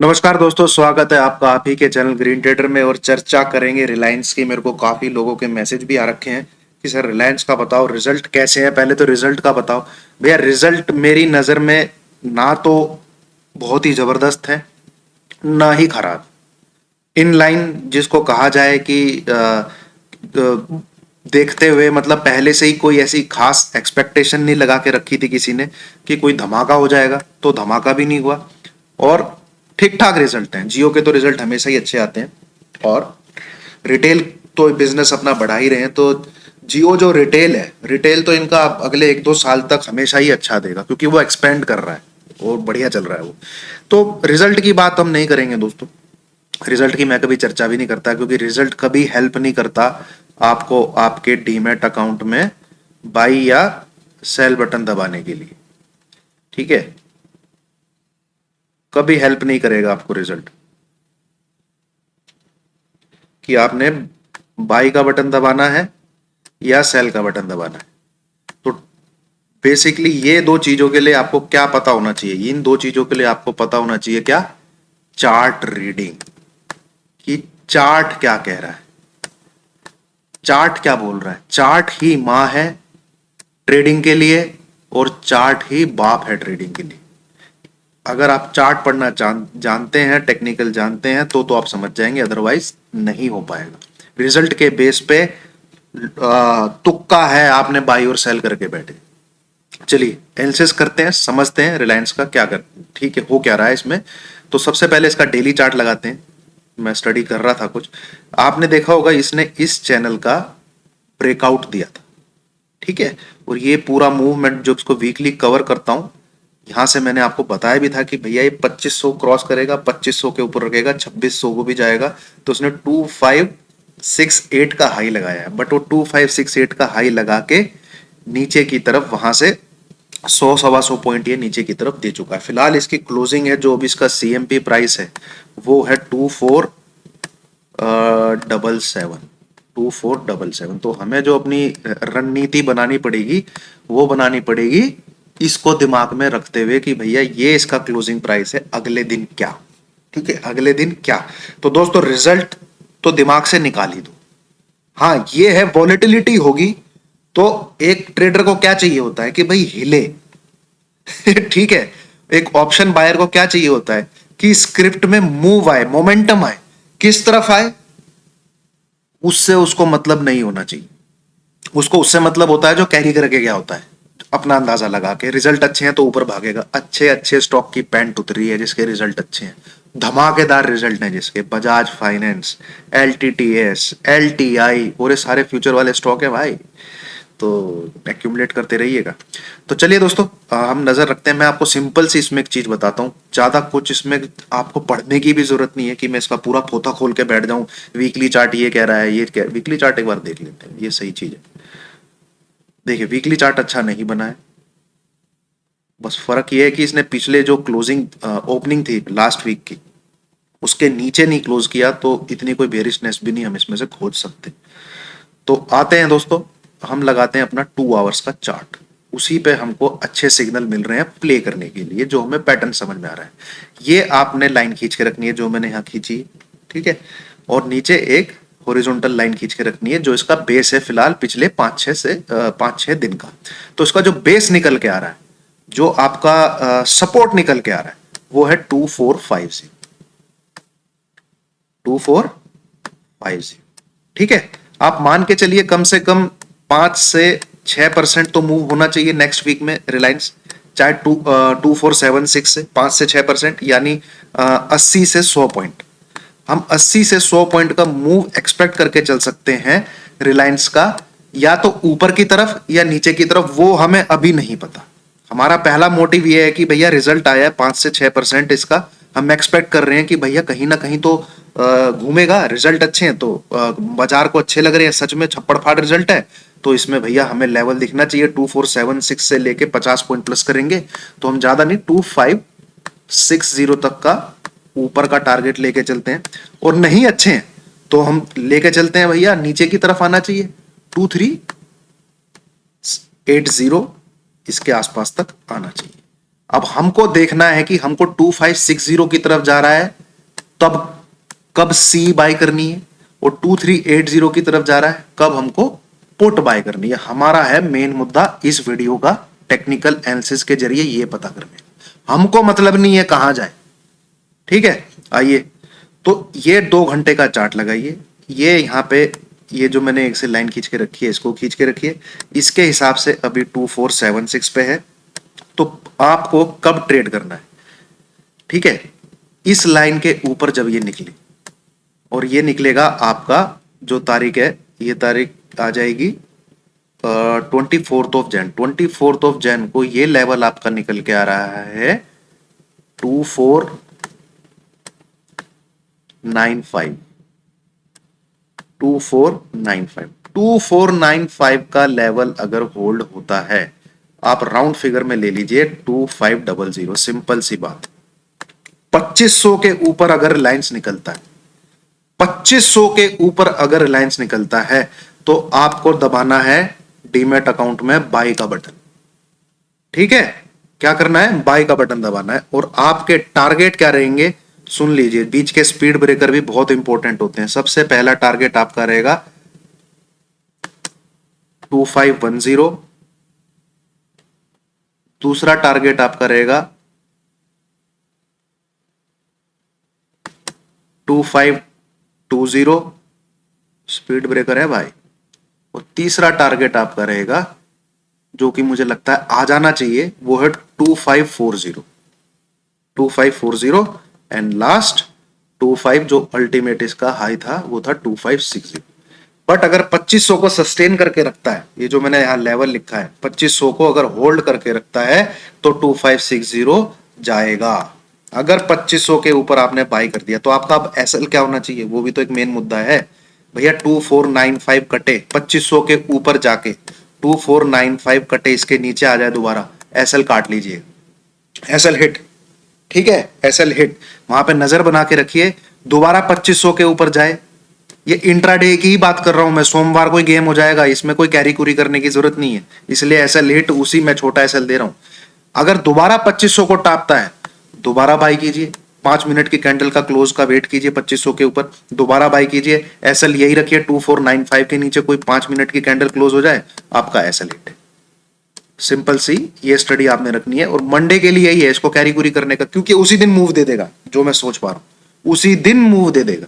नमस्कार दोस्तों, स्वागत है आपका आप ही के चैनल ग्रीन ट्रेडर में। और चर्चा करेंगे रिलायंस की। मेरे को काफी लोगों के मैसेज भी आ रखे हैं कि सर रिलायंस का बताओ, रिजल्ट कैसे है। पहले तो रिजल्ट का बताओ भैया। रिजल्ट मेरी नजर में ना तो बहुत ही जबरदस्त है, ना ही खराब। इन लाइन जिसको कहा जाए कि देखते हुए, मतलब पहले से ही कोई ऐसी खास एक्सपेक्टेशन नहीं लगा के रखी थी किसी ने कि कोई धमाका हो जाएगा, तो धमाका भी नहीं हुआ। और ठीक ठाक रिजल्ट हैं। जियो के तो रिजल्ट हमेशा ही अच्छे आते हैं। और रिटेल तो बिजनेस अपना बढ़ा ही रहे हैं। तो जियो जो रिटेल है, रिटेल तो इनका अगले 1-2 साल तक हमेशा ही अच्छा देगा, क्योंकि वो एक्सपेंड कर रहा है और बढ़िया चल रहा है वो। तो रिजल्ट की बात हम नहीं करेंगे दोस्तों। रिजल्ट की मैं कभी चर्चा भी नहीं करता, क्योंकि रिजल्ट कभी हेल्प नहीं करता आपको आपके डीमैट अकाउंट में बाई या सेल बटन दबाने के लिए। ठीक है, कभी हेल्प नहीं करेगा आपको रिजल्ट कि आपने बाई का बटन दबाना है या सेल का बटन दबाना है। तो बेसिकली ये दो चीजों के लिए आपको क्या पता होना चाहिए? इन दो चीजों के लिए आपको पता होना चाहिए क्या? Chart reading. कि चार्ट क्या कह रहा है, चार्ट क्या बोल रहा है। चार्ट ही मां है ट्रेडिंग के लिए, और चार्ट ही बाप है ट्रेडिंग के लिए। अगर आप चार्ट पढ़ना जानते हैं, टेक्निकल जानते हैं, तो आप समझ जाएंगे, अदरवाइज नहीं हो पाएगा। रिजल्ट के बेस पे तुक्का है, आपने बाई और सेल करके बैठे। चलिए एनालिसिस करते हैं, समझते हैं रिलायंस का क्या कर, ठीक है, हो क्या रहा है इसमें। तो सबसे पहले इसका डेली चार्ट लगाते हैं। मैं स्टडी कर रहा था कुछ, आपने देखा होगा इसने इस चैनल का ब्रेकआउट दिया था। ठीक है, और ये पूरा मूवमेंट जो इसको वीकली कवर करता हूं, यहां से मैंने आपको बताया भी था कि भैया ये 2500 क्रॉस करेगा, 2500 के ऊपर रखेगा, 2600 को भी जाएगा। तो उसने 2568 का हाई लगाया है, बट वो 2568 का हाई लगा के नीचे की तरफ वहां से 100-125 पॉइंट ये नीचे की तरफ दे चुका है। फिलहाल इसकी क्लोजिंग है, जो अभी इसका सीएमपी प्राइस है वो है 2477। तो हमें जो अपनी रणनीति बनानी पड़ेगी वो बनानी पड़ेगी इसको दिमाग में रखते हुए कि भैया ये इसका क्लोजिंग प्राइस है, अगले दिन क्या। ठीक है, अगले दिन क्या। तो दोस्तों रिजल्ट तो दिमाग से निकाल ही दो। हाँ, ये है वॉलेटिलिटी होगी, तो एक ट्रेडर को क्या चाहिए होता है कि भाई हिले। ठीक है, एक ऑप्शन बायर को क्या चाहिए होता है कि स्क्रिप्ट में मूव आए, मोमेंटम आए। किस तरफ आए उससे उसको मतलब नहीं होना चाहिए। उसको उससे मतलब होता है जो कैरी करके गया होता है, अपना अंदाजा लगा के। रिजल्ट अच्छे हैं तो ऊपर भागेगा। अच्छे अच्छे स्टॉक की पैंट उतरी है जिसके रिजल्ट अच्छे हैं, धमाकेदार रिजल्ट हैं जिसके, बजाज फाइनेंस, एलटीटीएस, एलटीआई, और ये सारे फ्यूचर वाले स्टॉक है भाई। तो एक्यूमुलेट करते रहिएगा। तो चलिए दोस्तों, हम नजर रखते हैं। मैं आपको सिंपल सी इसमें एक चीज बताता हूँ, ज्यादा कुछ इसमें आपको पढ़ने की भी जरूरत नहीं है कि मैं इसका पूरा पोथा खोल के बैठ जाऊं। वीकली चार्ट ये कह रहा है, ये कह, वीकली चार्ट एक बार देख लेते हैं, ये सही चीज है। देखिए वीकली चार्ट अच्छा नहीं बना है, बस फर्क ये है कि इसने पिछले जो क्लोजिंग ओपनिंग थी लास्ट वीक की, उसके नीचे नहीं क्लोज किया, तो इतनी कोई बेरिशनेस भी नहीं हम इसमें से खोज सकते। तो आते हैं दोस्तों, हम लगाते हैं अपना 2 आवर्स का चार्ट। उसी पे हमको अच्छे सिग्नल मिल रहे हैं प्ले करने के लिए, जो हमें पैटर्न समझ में आ रहा है। ये आपने लाइन खींच के रखनी है, जो मैंने यहाँ खींची। ठीक है, और नीचे एक हॉरिजॉन्टल लाइन खींच के रखनी है, जो इसका बेस है फिलहाल पिछले 5-6 दिन का। तो इसका जो बेस निकल के आ रहा है, जो आपका सपोर्ट निकल के आ रहा है, वो है 2450। ठीक है, आप मान के चलिए कम से कम 5 से 6% तो मूव होना चाहिए नेक्स्ट वीक में रिलायंस। चाहे 2476 से 5 से 6%, यानी 80 से 100 पॉइंट। हम 80 से 100 पॉइंट का मूव एक्सपेक्ट करके चल सकते हैं रिलायंस का, या तो ऊपर की तरफ या नीचे की तरफ, वो हमें अभी नहीं पता। हमारा पहला मोटिव ये है कि भैया रिजल्ट आया है 5 से 6% इसका, हम एक्सपेक्ट कर रहे हैं कि भैया कहीं ना कहीं तो घूमेगा। रिजल्ट अच्छे हैं तो बाजार को अच्छे लग रहे हैं, सच में छप्पड़ फाड़ रिजल्ट है, तो इसमें भैया हमें लेवल दिखना चाहिए। 2476 से लेके 50 पॉइंट प्लस करेंगे, तो हम ज्यादा नहीं 2560 तक का ऊपर का टारगेट लेके चलते हैं। और नहीं अच्छे हैं तो हम लेके चलते हैं भैया नीचे की तरफ आना चाहिए, 2380 इसके आसपास तक आना चाहिए। अब हमको देखना है कि हमको 2560 की तरफ जा रहा है, तब कब सी बाय करनी है, और 2380 की तरफ जा रहा है, कब हमको पुट बाय करनी है। हमारा है मेन मुद्दा इस वीडियो का, टेक्निकल एनालिसिस के जरिए ये पता करने, हमको मतलब नहीं है कहां जाए। ठीक है, आइए तो ये 2 घंटे का चार्ट लगाइए। ये यहां पे ये जो मैंने एक से लाइन खींच के रखी है, इसको खींच के रखिए। इसके हिसाब से अभी 2476 पे है, तो आपको कब ट्रेड करना है, ठीक है, इस लाइन के ऊपर जब ये निकले, और ये निकलेगा आपका जो तारीख है, ये तारीख आ जाएगी 24 ऑफ जैन को ये लेवल आपका निकल के आ रहा है 2495। 2495 का लेवल अगर होल्ड होता है, आप राउंड फिगर में ले लीजिए 2500, सिंपल सी बात। 2500 के ऊपर अगर रिलायंस निकलता है, 2500 के ऊपर अगर रिलायंस निकलता है, तो आपको दबाना है डीमैट अकाउंट में बाई का बटन। ठीक है, क्या करना है, बाई का बटन दबाना है। और आपके टारगेट क्या रहेंगे, सुन लीजिए, बीच के स्पीड ब्रेकर भी बहुत इंपॉर्टेंट होते हैं। सबसे पहला टारगेट आपका रहेगा 2510, दूसरा टारगेट आपका रहेगा 2520, स्पीड ब्रेकर है भाई। और तीसरा टारगेट आपका रहेगा, जो कि मुझे लगता है आ जाना चाहिए, वो है 2540। एंड लास्ट 25 जो अल्टीमेट इसका हाई था वो था 2560। बट अगर 2500 को सस्टेन करके रखता है, ये जो मैंने यहां लेवल लिखा है, 2500 को अगर होल्ड करके रखता है तो 2560 जाएगा। अगर 2500 के ऊपर आपने बाई कर दिया, तो आपका अब एसएल क्या होना चाहिए, वो भी तो एक मेन मुद्दा है भैया। 2495 कटे, 2500 के ऊपर जाके 2495 कटे, इसके नीचे आ जाए दोबारा, एसएल काट लीजिए, एसएल हिट। ठीक है, एसएल हिट, वहां पे नजर बना के रखिए, दोबारा 2500 के ऊपर जाए। ये इंट्राडे की ही बात कर रहा हूं मैं, सोमवार को ही गेम हो जाएगा, इसमें कोई कैरी कुरी करने की जरूरत नहीं है, इसलिए एसएल हिट उसी में छोटा एसएल दे रहा हूं। अगर दोबारा 2500 को टापता है, दोबारा बाई कीजिए, 5 मिनट की कैंडल का क्लोज का वेट कीजिए 2500 के ऊपर, दोबारा बाई कीजिए, एसएल यही रखिए 2495 के नीचे कोई 5 मिनट की कैंडल क्लोज हो जाए, आपका एसएल हिट है। सिंपल सी ये स्टडी आपने रखनी है, और मंडे के लिए यही है इसको कैरी कुरी करने का, क्योंकि उसी दिन मूव दे देगा, जो मैं सोच पा रहा हूं उसी दिन मूव दे देगा।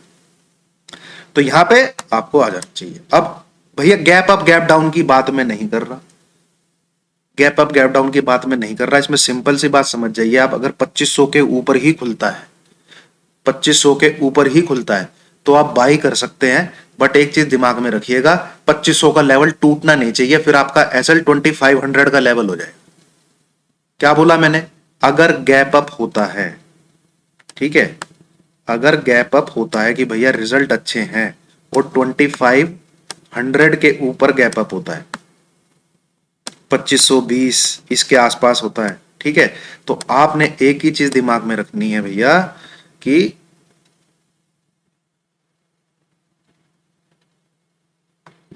तो यहां पे आपको आ जाना चाहिए। अब भैया गैप अप गैप डाउन की बात मैं नहीं कर रहा, गैप अप गैप डाउन की बात मैं नहीं कर रहा, इसमें सिंपल सी बात समझ जाइए आप, अगर 2500 के ऊपर ही खुलता है, 2500 के ऊपर ही खुलता है, तो आप बाई कर सकते हैं। बट एक चीज दिमाग में रखिएगा, 2500 का लेवल टूटना नहीं चाहिए, फिर आपका एसएल 2500 का लेवल हो जाए। क्या बोला मैंने, अगर गैप अप होता है, ठीक है, अगर गैप अप होता है कि भैया रिजल्ट अच्छे हैं और 2500 के ऊपर गैप अप होता है, 2520 इसके आसपास होता है, ठीक है, तो आपने एक ही चीज दिमाग में रखनी है भैया कि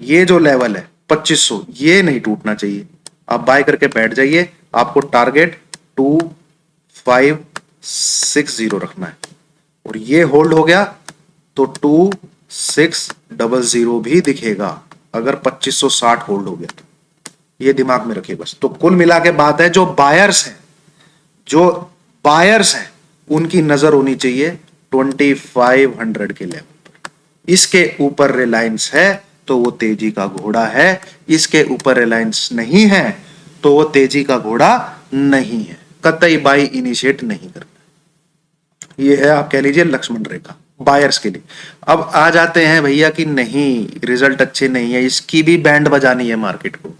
ये जो लेवल है 2500, ये नहीं टूटना चाहिए। आप बाय करके बैठ जाइए, आपको टारगेट 2560 रखना है, और ये होल्ड हो गया तो 2600 भी दिखेगा, अगर 2560 होल्ड हो गया तो। ये दिमाग में रखिए बस। तो कुल मिला के बात है, जो बायर्स हैं, जो बायर्स हैं, उनकी नजर होनी चाहिए 2500 के लेवल पर। इसके ऊपर रिलायंस है तो वो तेजी का घोड़ा है, इसके ऊपर रिलायंस नहीं है तो वो तेजी का घोड़ा नहीं है, कतई बाई इनिशिएट नहीं करना। ये है, आप कह लीजिए, लक्ष्मण रेखा बायर्स के लिए। अब आ जाते हैं भैया कि नहीं, रिजल्ट अच्छे नहीं है, इसकी भी बैंड बजानी है मार्केट को।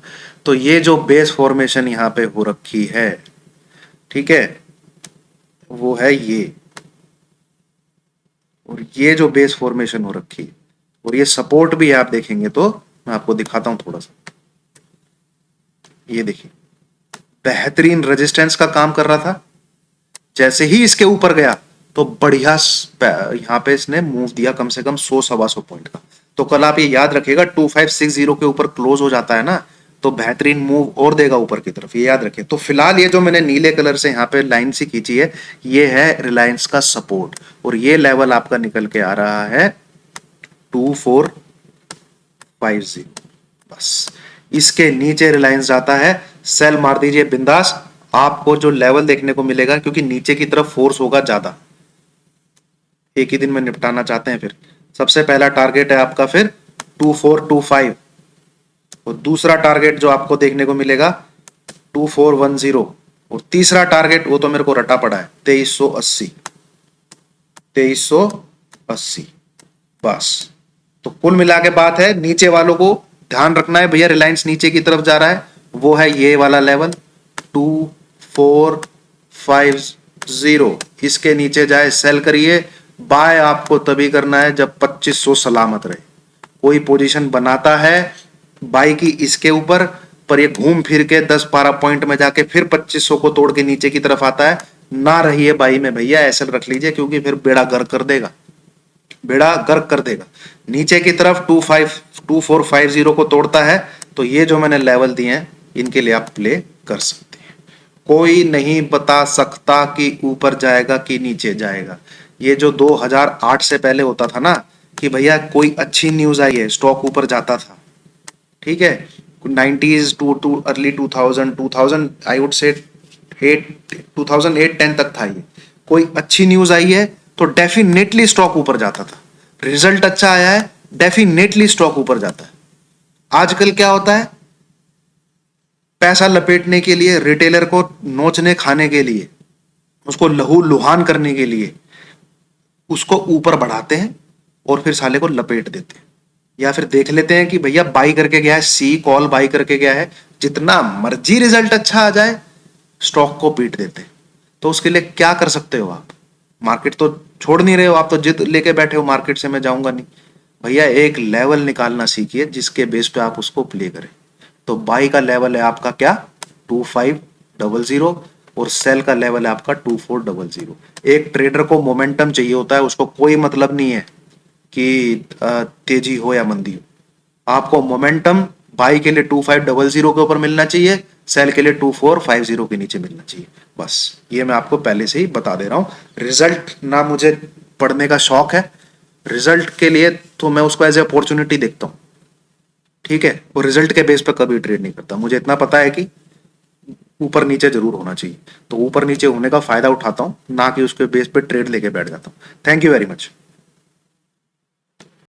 तो ये जो बेस फॉर्मेशन यहां पे हो रखी है, ठीक है, वो है ये, और ये जो बेस फॉर्मेशन हो रखी है, और ये सपोर्ट भी आप देखेंगे तो मैं आपको दिखाता हूं थोड़ा सा। ये देखिए, बेहतरीन रेजिस्टेंस का काम कर रहा था, जैसे ही इसके ऊपर गया तो बढ़िया यहां पे इसने मूव दिया, कम से कम 100-125 पॉइंट का। तो कल आप ये याद रखिएगा, 2560 के ऊपर क्लोज हो जाता है ना, तो बेहतरीन मूव और देगा ऊपर की तरफ, ये याद रखिए। तो फिलहाल ये जो मैंने नीले कलर से यहाँ पे लाइन सी खींची है, ये है रिलायंस का सपोर्ट, और ये लेवल आपका निकल के आ रहा है 2450। बस इसके नीचे रिलायंस जाता है, सेल मार दीजिए बिंदास। आपको जो लेवल देखने को मिलेगा, क्योंकि नीचे की तरफ फोर्स होगा ज्यादा, एक ही दिन में निपटाना चाहते हैं, फिर सबसे पहला टारगेट है आपका फिर 2425, और दूसरा टारगेट जो आपको देखने को मिलेगा 2410, और तीसरा टारगेट वो तो मेरे को रटा पड़ा है 2380। 2380 बस। तो कुल मिला के बात है, नीचे वालों को ध्यान रखना है भैया, रिलायंस नीचे की तरफ जा रहा है, वो है ये वाला लेवल 2450। इसके नीचे जाए सेल करिए, बाय आपको तभी करना है जब 2500 सलामत रहे। कोई पोजीशन बनाता है बाई की इसके ऊपर, पर ये घूम फिर के 10-12 पॉइंट में जाके फिर 2500 को तोड़ के नीचे की तरफ आता है, ना रहिए बाई में भैया, ऐसे रख लीजिए, क्योंकि फिर बेड़ा गर्क कर देगा, बेड़ा गर्क कर देगा। नीचे की तरफ 2450 को तोड़ता है, तो ये जो मैंने लेवल दिए हैं इनके लिए आप प्ले कर सकते हैं। कोई नहीं बता सकता कि ऊपर जाएगा कि नीचे जाएगा। ये जो 2008 से पहले होता था ना कि भैया कोई अच्छी न्यूज आई है, स्टॉक ऊपर जाता था, ठीक है, 90s too early 2000 I would say 2008-10 तक था ये। कोई अच्छी न्यूज आई है तो डेफिनेटली स्टॉक ऊपर जाता था, रिजल्ट अच्छा आया है डेफिनेटली स्टॉक ऊपर जाता है। आजकल क्या होता है, पैसा लपेटने के लिए, रिटेलर को नोचने खाने के लिए, उसको लहू लुहान करने के लिए उसको ऊपर बढ़ाते हैं और फिर साले को लपेट देते हैं। या फिर देख लेते हैं कि भैया बाई करके गया है, सी कॉल बाई करके गया है, जितना मर्जी रिजल्ट अच्छा आ जाए स्टॉक को पीट देते हैं। तो उसके लिए क्या कर सकते हो आप, मार्केट तो छोड़ नहीं रहे हो, आप तो जिद लेके बैठे हो मार्केट से मैं जाऊंगा नहीं। भैया एक लेवल निकालना सीखिए जिसके बेस पे आप उसको प्ले करें। तो बाई का लेवल है आपका क्या 2500, और सेल का लेवल है आपका 2400। एक ट्रेडर को मोमेंटम चाहिए होता है, उसको कोई मतलब नहीं है कि तेजी हो या मंदी हो। आपको मोमेंटम बाई के लिए 2500 के ऊपर मिलना चाहिए, सेल के लिए 2450 के नीचे मिलना चाहिए। बस ये मैं आपको पहले से ही बता दे रहा हूं। रिजल्ट ना मुझे पढ़ने का शौक है, रिजल्ट के लिए तो मैं उसको एज ए अपॉर्चुनिटी देखता हूं, ठीक है, और रिजल्ट के बेस पर कभी ट्रेड नहीं करता। मुझे इतना पता है कि ऊपर नीचे जरूर होना चाहिए, तो ऊपर नीचे होने का फायदा उठाता हूं, ना कि उसके बेस पे ट्रेड लेके बैठ जाता हूं। Thank you very much.